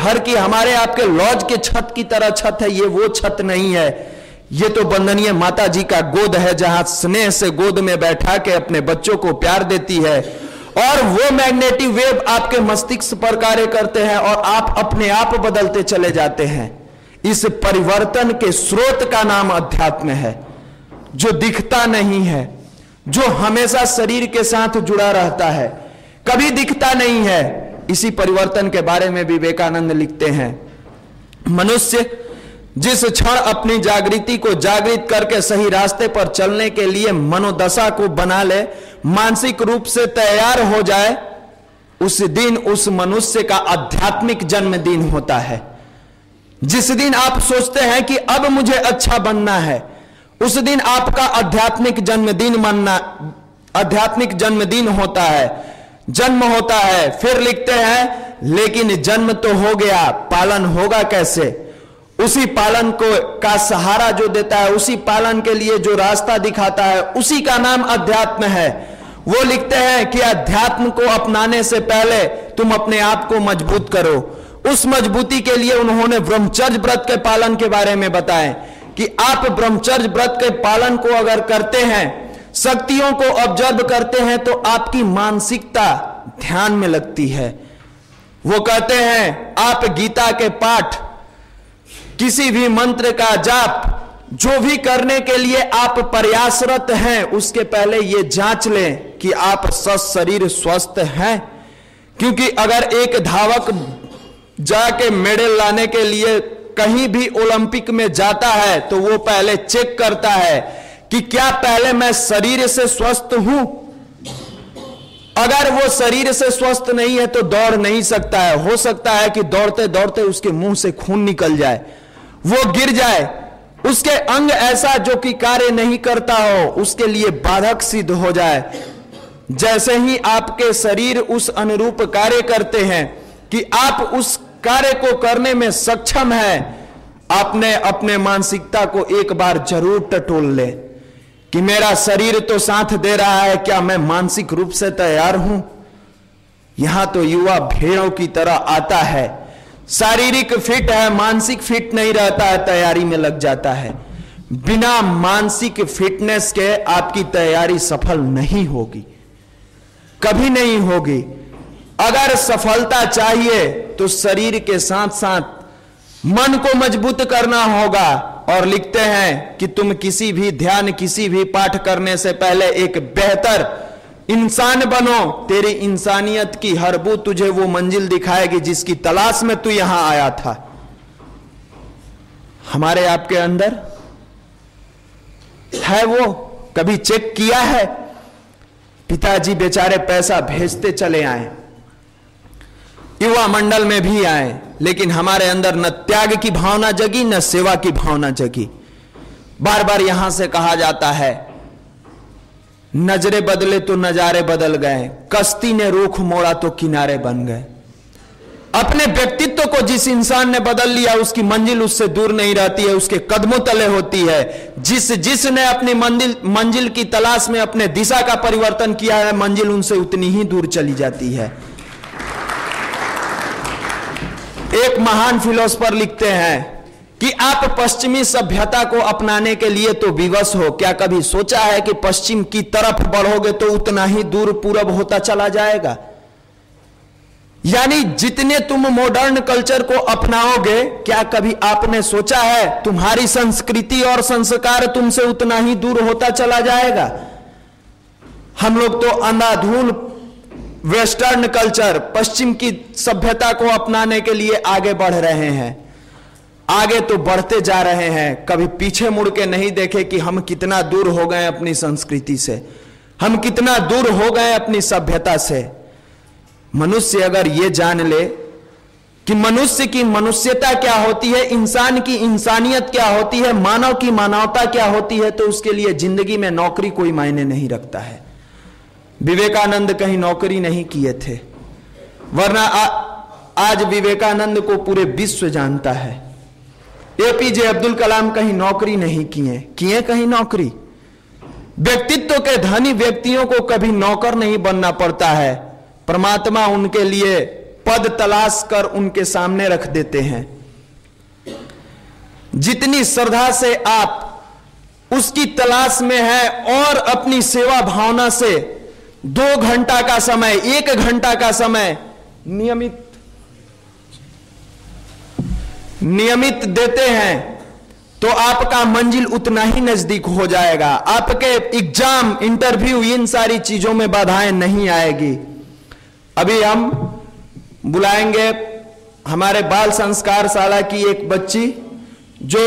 घर की, हमारे आपके लॉज के छत की तरह छत है, ये वो छत नहीं है। ये तो वंदनीय माता जी का गोद है, जहां स्नेह से गोद में बैठा के अपने बच्चों को प्यार देती है, और वो मैग्नेटिक वेव आपके मस्तिष्क पर कार्य करते हैं और आप अपने आप बदलते चले जाते हैं। इस परिवर्तन के स्रोत का नाम अध्यात्म है, जो दिखता नहीं है, जो हमेशा शरीर के साथ जुड़ा रहता है, कभी दिखता नहीं है। इसी परिवर्तन के बारे में विवेकानंद लिखते हैं, मनुष्य जिस क्षण अपनी जागृति को जागृत करके सही रास्ते पर चलने के लिए मनोदशा को बना ले, मानसिक रूप से तैयार हो जाए, उस दिन उस मनुष्य का आध्यात्मिक जन्मदिन होता है। जिस दिन आप सोचते हैं कि अब मुझे अच्छा बनना है, उस दिन आपका आध्यात्मिक जन्मदिन होता है, जन्म होता है। फिर लिखते हैं, लेकिन जन्म तो हो गया, पालन होगा कैसे? उसी पालन का सहारा जो देता है, उसी पालन के लिए जो रास्ता दिखाता है, उसी का नाम अध्यात्म है। वो लिखते हैं कि अध्यात्म को अपनाने से पहले तुम अपने आप को मजबूत करो। उस मजबूती के लिए उन्होंने ब्रह्मचर्य व्रत के पालन के बारे में बताएं कि आप ब्रह्मचर्य व्रत के पालन को अगर करते हैं, शक्तियों को ऑब्जर्व करते हैं, तो आपकी मानसिकता ध्यान में लगती है। वो कहते हैं, आप गीता के पाठ, किसी भी मंत्र का जाप, जो भी करने के लिए आप प्रयासरत हैं, उसके पहले ये जांच लें कि आप शरीर स्वस्थ हैं। क्योंकि अगर एक धावक जाके मेडल लाने के लिए कहीं भी ओलंपिक में जाता है, तो वो पहले चेक करता है कि क्या पहले मैं शरीर से स्वस्थ हूं। अगर वो शरीर से स्वस्थ नहीं है तो दौड़ नहीं सकता है। हो सकता है कि दौड़ते दौड़ते उसके मुंह से खून निकल जाए, वो गिर जाए, उसके अंग ऐसा जो कि कार्य नहीं करता हो, उसके लिए बाधक सिद्ध हो जाए। जैसे ही आपके शरीर उस अनुरूप कार्य करते हैं कि आप उस कार्य को करने में सक्षम है, आपने अपने मानसिकता को एक बार जरूर टटोल ले कि मेरा शरीर तो साथ दे रहा है, क्या मैं मानसिक रूप से तैयार हूं? यहां तो युवा भेड़ों की तरह आता है, शारीरिक फिट है, मानसिक फिट नहीं रहता है, तैयारी में लग जाता है। बिना मानसिक फिटनेस के आपकी तैयारी सफल नहीं होगी, कभी नहीं होगी। अगर सफलता चाहिए तो शरीर के साथ साथ मन को मजबूत करना होगा। और लिखते हैं कि तुम किसी भी ध्यान, किसी भी पाठ करने से पहले एक बेहतर इंसान बनो। तेरी इंसानियत की हर बू तुझे वो मंजिल दिखाएगी जिसकी तलाश में तू यहां आया था। हमारे आपके अंदर है वो? कभी चेक किया है? पिताजी बेचारे पैसा भेजते चले आए, युवा मंडल में भी आए, लेकिन हमारे अंदर न त्याग की भावना जगी, न सेवा की भावना जगी। बार बार यहां से कहा जाता है, नजरे बदले तो नजारे बदल गए, कश्ती ने रुख मोड़ा तो किनारे बन गए। अपने व्यक्तित्व को जिस इंसान ने बदल लिया, उसकी मंजिल उससे दूर नहीं रहती है, उसके कदमों तले होती है। जिसने अपनी मंजिल की तलाश में अपने दिशा का परिवर्तन किया है, मंजिल उनसे उतनी ही दूर चली जाती है। एक महान फिलोसोफर लिखते हैं कि आप पश्चिमी सभ्यता को अपनाने के लिए तो विवश हो, क्या कभी सोचा है कि पश्चिम की तरफ बढ़ोगे तो उतना ही दूर पूरब होता चला जाएगा? यानी जितने तुम मॉडर्न कल्चर को अपनाओगे, क्या कभी आपने सोचा है तुम्हारी संस्कृति और संस्कार तुमसे उतना ही दूर होता चला जाएगा? हम लोग तो अंधाधुंध वेस्टर्न कल्चर, पश्चिम की सभ्यता को अपनाने के लिए आगे बढ़ रहे हैं। आगे तो बढ़ते जा रहे हैं, कभी पीछे मुड़ के नहीं देखे कि हम कितना दूर हो गए अपनी संस्कृति से, हम कितना दूर हो गए अपनी सभ्यता से। मनुष्य अगर ये जान ले कि मनुष्य की मनुष्यता क्या होती है, इंसान की इंसानियत क्या होती है, मानव की मानवता क्या होती है, तो उसके लिए जिंदगी में नौकरी कोई मायने नहीं रखता है। विवेकानंद कहीं नौकरी नहीं किए थे, वरना आज विवेकानंद को पूरे विश्व जानता है। एपीजे अब्दुल कलाम कहीं नौकरी नहीं किए कहीं नौकरी। व्यक्तित्व के धनी व्यक्तियों को कभी नौकर नहीं बनना पड़ता है, परमात्मा उनके लिए पद तलाश कर उनके सामने रख देते हैं। जितनी श्रद्धा से आप उसकी तलाश में है और अपनी सेवा भावना से 2 घंटा का समय, 1 घंटा का समय नियमित देते हैं तो आपका मंजिल उतना ही नजदीक हो जाएगा। आपके एग्जाम, इंटरव्यू, इन सारी चीजों में बाधाएं नहीं आएगी। अभी हम बुलाएंगे हमारे बाल संस्कार शाला की एक बच्ची जो